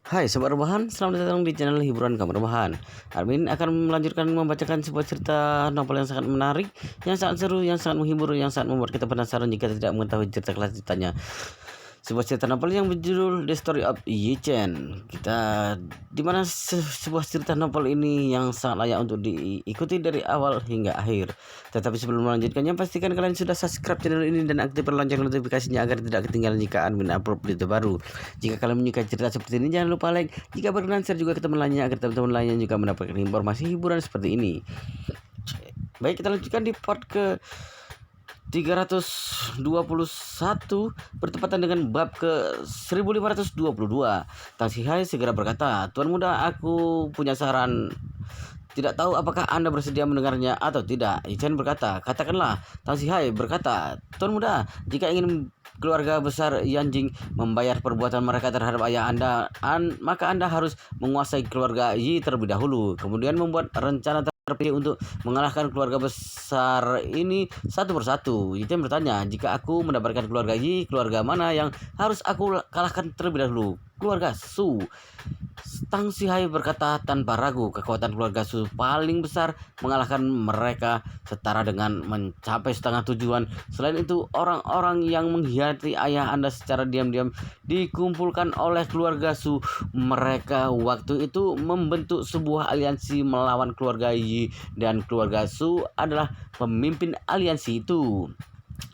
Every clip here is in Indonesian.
Hai Sobat Rebahan, selamat datang di channel hiburan Kamar Rebahan. Armin akan melanjutkan membacakan sebuah cerita novel yang sangat menarik, yang sangat seru, yang sangat menghibur, yang sangat membuat kita penasaran jika tidak mengetahui cerita kelanjutannya. Sebuah cerita novel yang berjudul The Story of Yi Chen. Dimana sebuah cerita novel ini yang sangat layak untuk diikuti dari awal hingga akhir. Tetapi sebelum melanjutkannya, pastikan kalian sudah subscribe channel ini dan aktifkan lonceng notifikasinya agar tidak ketinggalan jika admin upload video baru. Jika kalian menyukai cerita seperti ini, jangan lupa like. Jika berkenan, share juga ke teman lainnya agar teman-teman lainnya juga mendapatkan informasi hiburan seperti ini. Baik, kita lanjutkan di part ke 321 bertepatan dengan bab ke 1522. Tang Sihai segera berkata, "Tuan muda, aku punya saran. Tidak tahu apakah Anda bersedia mendengarnya atau tidak." Ichen berkata, "Katakanlah." Tang Sihai berkata, "Tuan muda, jika ingin keluarga besar Yanjing membayar perbuatan mereka terhadap ayah Anda, maka Anda harus menguasai keluarga Yi terlebih dahulu, kemudian membuat rencana terpilih untuk mengalahkan keluarga besar ini satu persatu." Yichen bertanya, "Jika aku mendapatkan keluarga Yi, keluarga mana yang harus aku kalahkan terlebih dahulu?" "Keluarga Su." Tang Sihai berkata tanpa ragu, "Kekuatan keluarga Su paling besar mengalahkan mereka setara dengan mencapai setengah tujuan. Selain itu, orang-orang yang mengkhianati ayah Anda secara diam-diam dikumpulkan oleh keluarga Su. Mereka waktu itu membentuk sebuah aliansi melawan keluarga Yi, dan keluarga Su adalah pemimpin aliansi itu."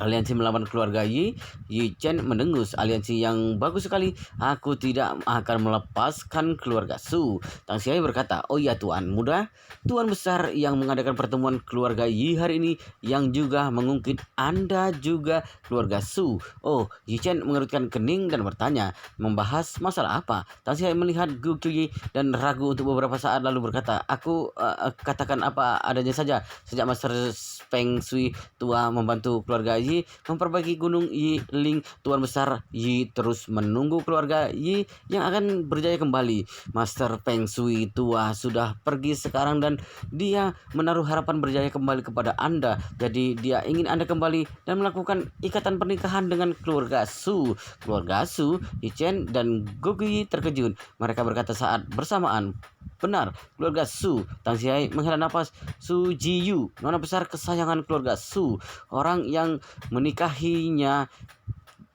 "Aliansi melawan keluarga Yi?" Yi Chen mendengus. "Aliansi yang bagus sekali. Aku tidak akan melepaskan keluarga Su." Tang Sihai berkata, "Oh ya Tuan muda, Tuan besar yang mengadakan pertemuan keluarga Yi hari ini, yang juga mengungkit Anda juga keluarga Su." "Oh." Yi Chen mengerutkan kening dan bertanya, "Membahas masalah apa?" Tang Sihai melihat Gu Qiuyi dan ragu untuk beberapa saat lalu berkata, "Aku katakan apa adanya saja. Sejak Master Feng Shui tua membantu keluarga Yi memperbaiki Gunung Yi Ling, Tuan besar Yi terus menunggu keluarga Yi yang akan berjaya kembali. Master Feng Shui tua sudah pergi sekarang dan dia menaruh harapan berjaya kembali kepada Anda. Jadi dia ingin Anda kembali dan melakukan ikatan pernikahan dengan keluarga Su." "Keluarga Su?" Yi Chen dan Gu Qiuyi terkejut. Mereka berkata saat bersamaan, "Benar, keluarga Su." Tang Sihai menghela nafas. "Su Jiyu, nona besar kesayangan keluarga Su. Orang yang menikahinya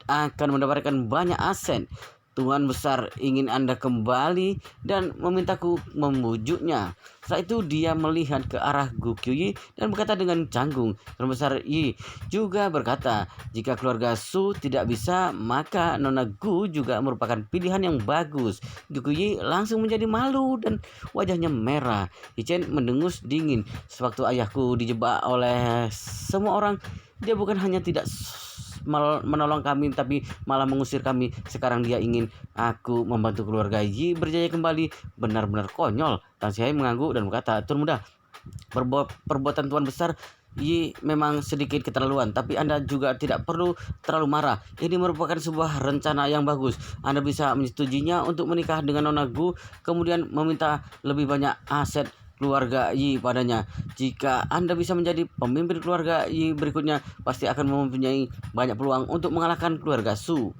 akan mendapatkan banyak aset. Tuan besar ingin Anda kembali dan memintaku membujuknya." Setelah itu dia melihat ke arah Gu Qiuyi dan berkata dengan canggung. Tuan besar Yi juga berkata, "Jika keluarga Su tidak bisa, maka Nona Gu juga merupakan pilihan yang bagus." Gu Qiuyi langsung menjadi malu dan wajahnya merah. Yi Chen mendengus dingin. "Sewaktu ayahku dijebak oleh semua orang, dia bukan hanya tidak menolong kami tapi malah mengusir kami. Sekarang dia ingin aku membantu keluarga Yi berjaya kembali. Benar-benar konyol." Tang Sihai mengangguk dan berkata, "Tuan muda, perbuatan Tuan besar Yi memang sedikit keterlaluan, tapi Anda juga tidak perlu terlalu marah. Ini merupakan sebuah rencana yang bagus. Anda bisa menyetujuinya untuk menikah dengan Nona Gu, kemudian meminta lebih banyak aset keluarga Yi padanya. Jika Anda bisa menjadi pemimpin keluarga Yi berikutnya, pasti akan mempunyai banyak peluang untuk mengalahkan keluarga Su."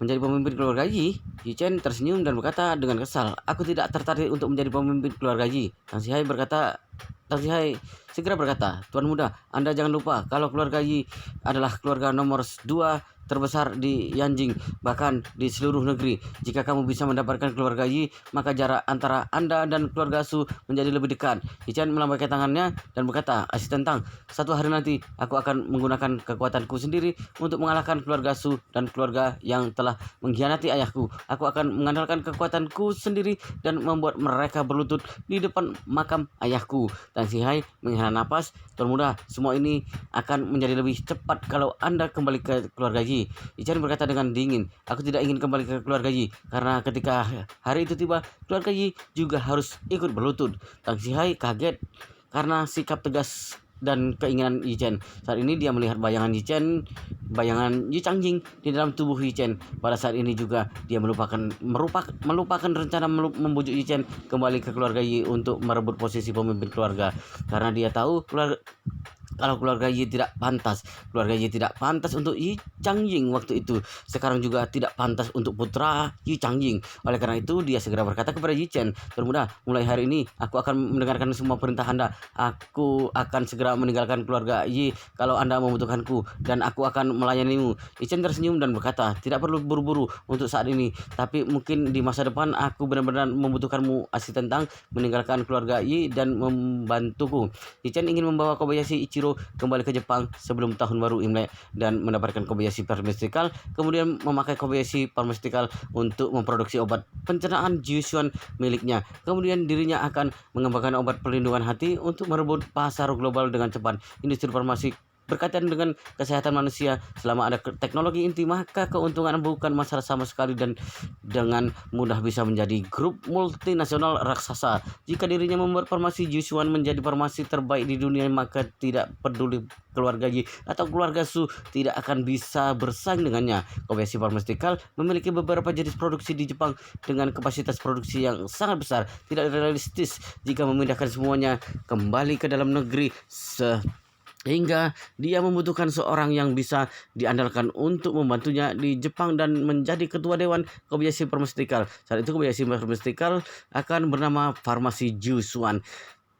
"Menjadi pemimpin keluarga Yi?" Yi Chen tersenyum dan berkata dengan kesal, "Aku tidak tertarik untuk menjadi pemimpin keluarga Yi." Tang Sihai segera berkata, "Tuan muda, Anda jangan lupa kalau keluarga Yi adalah keluarga nomor 2 terbesar di Yanjing, bahkan di seluruh negeri. Jika kamu bisa mendapatkan keluarga Yi, maka jarak antara Anda dan keluarga Su menjadi lebih dekat." Yi Chen melambaikan tangannya dan berkata, "Asisten Tang, satu hari nanti aku akan menggunakan kekuatanku sendiri untuk mengalahkan keluarga Su dan keluarga yang telah mengkhianati ayahku. Aku akan mengandalkan kekuatanku sendiri dan membuat mereka berlutut di depan makam ayahku." Tang Sihai menghela napas. "Tuan muda, semua ini akan menjadi lebih cepat kalau Anda kembali ke keluarga Yi." Yi Chen berkata dengan dingin, "Aku tidak ingin kembali ke keluarga Yi, karena ketika hari itu tiba, keluarga Yi juga harus ikut berlutut." Tang Sihai kaget karena sikap tegas dan keinginan Yi Chen. Saat ini dia melihat bayangan Yi Changjing di dalam tubuh Yi Chen. Pada saat ini juga dia melupakan rencana membujuk Yi Chen kembali ke keluarga Yi untuk merebut posisi pemimpin keluarga, karena dia tahu kalau keluarga Yi tidak pantas. Keluarga Yi tidak pantas untuk Yi Changying waktu itu. Sekarang juga tidak pantas untuk putra Yi Changying. Oleh karena itu dia segera berkata kepada Yi Chen, "Tuan muda, mulai hari ini aku akan mendengarkan semua perintah Anda. Aku akan segera meninggalkan keluarga Yi kalau Anda membutuhkanku, dan aku akan melayanimu." Yi Chen tersenyum dan berkata, "Tidak perlu buru-buru untuk saat ini, tapi mungkin di masa depan aku benar-benar membutuhkanmu asisten Tang meninggalkan keluarga Yi dan membantuku." Yi Chen ingin membawa Kobayashi Ichiro kembali ke Jepang sebelum tahun baru Imlek dan mendapatkan Kobayashi Pharmaceutical, kemudian memakai Kobayashi Pharmaceutical untuk memproduksi obat pencernaan Jiuxuan miliknya. Kemudian dirinya akan mengembangkan obat pelindungan hati untuk merebut pasar global dengan cepat. Industri farmasi berkaitan dengan kesehatan manusia. Selama ada teknologi inti, maka keuntungan bukan masalah sama sekali dan dengan mudah bisa menjadi grup multinasional raksasa. Jika dirinya membuat farmasi Jiuxuan menjadi farmasi terbaik di dunia, maka tidak peduli keluarga Yi atau keluarga Su tidak akan bisa bersaing dengannya. Kobayashi Pharmaceutical memiliki beberapa jenis produksi di Jepang dengan kapasitas produksi yang sangat besar. Tidak realistis jika memindahkan semuanya kembali ke dalam negeri, sehingga dia membutuhkan seorang yang bisa diandalkan untuk membantunya di Jepang dan menjadi ketua dewan Kobayashi Pharmaceutical. Saat itu Kobayashi Pharmaceutical akan bernama Farmasi Jiuxuan.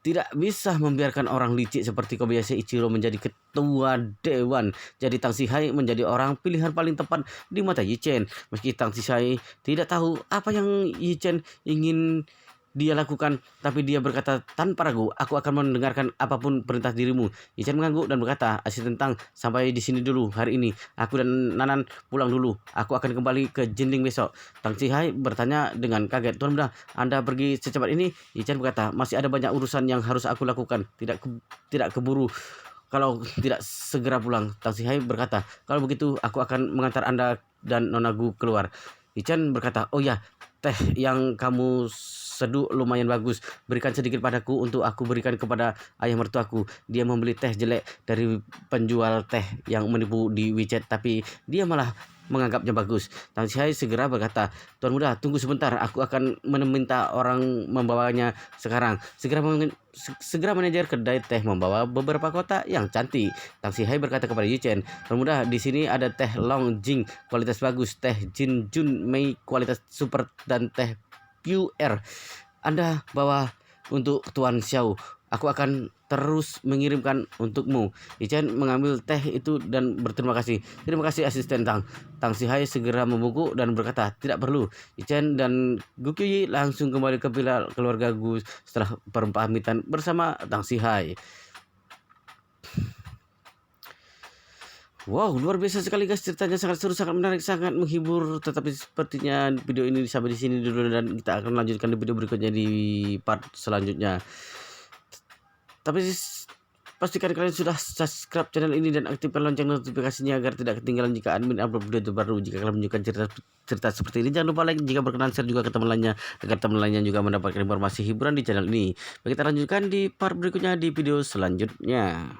Tidak bisa membiarkan orang licik seperti Kobayashi Ichiro menjadi ketua dewan. Jadi Tang Sihai menjadi orang pilihan paling tepat di mata Yi Chen. Meski Tang Sihai tidak tahu apa yang Yi Chen ingin dia lakukan, tapi dia berkata tanpa ragu, "Aku akan mendengarkan apapun perintah dirimu." Yi Chen mengangguk dan berkata, "Asisten Tang, sampai di sini dulu hari ini. Aku dan Nanan pulang dulu. Aku akan kembali ke Jinling besok." Tang Sihai bertanya dengan kaget, "Tuan muda, Anda pergi secepat ini?" Yi Chen berkata, "Masih ada banyak urusan yang harus aku lakukan. Tidak keburu kalau tidak segera pulang." Tang Sihai berkata, "Kalau begitu aku akan mengantar Anda dan Nonagu keluar." Yi Chen berkata, "Oh ya, teh yang kamu seduh lumayan bagus. Berikan sedikit padaku untuk aku berikan kepada ayah mertuaku. Dia membeli teh jelek dari penjual teh yang menipu di WeChat, tapi dia malah menganggapnya bagus." Tang Sihai segera berkata, "Tuan muda, tunggu sebentar. Aku akan meminta orang membawanya sekarang." Segera manajer kedai teh membawa beberapa kotak yang cantik. Tang Sihai berkata kepada Yi Chen, "Tuan muda, di sini ada teh Long Jing kualitas bagus, teh Jin Jun Mei kualitas super, dan teh Pure. Anda bawa untuk Tuan Xiao. Aku akan terus mengirimkan untukmu." Yi Chen mengambil teh itu dan berterima kasih. "Terima kasih asisten Tang." Tang Sihai segera membungkuk dan berkata, "Tidak perlu." Yi Chen dan Gu Yi langsung kembali ke villa keluarga Gu setelah perpamitan bersama Tang Sihai. Wow, luar biasa sekali guys, ceritanya sangat seru, sangat menarik, sangat menghibur. Tetapi sepertinya video ini sampai di sini dulu dan kita akan lanjutkan di video berikutnya di part selanjutnya. Tapi pastikan kalian sudah subscribe channel ini dan aktifkan lonceng notifikasinya agar tidak ketinggalan jika admin upload video terbaru. Jika kalian menyukai cerita seperti ini, jangan lupa like, jika berkenan share juga ke teman lainnya agar teman lainnya juga mendapatkan informasi hiburan di channel ini. Baik, kita lanjutkan di part berikutnya di video selanjutnya.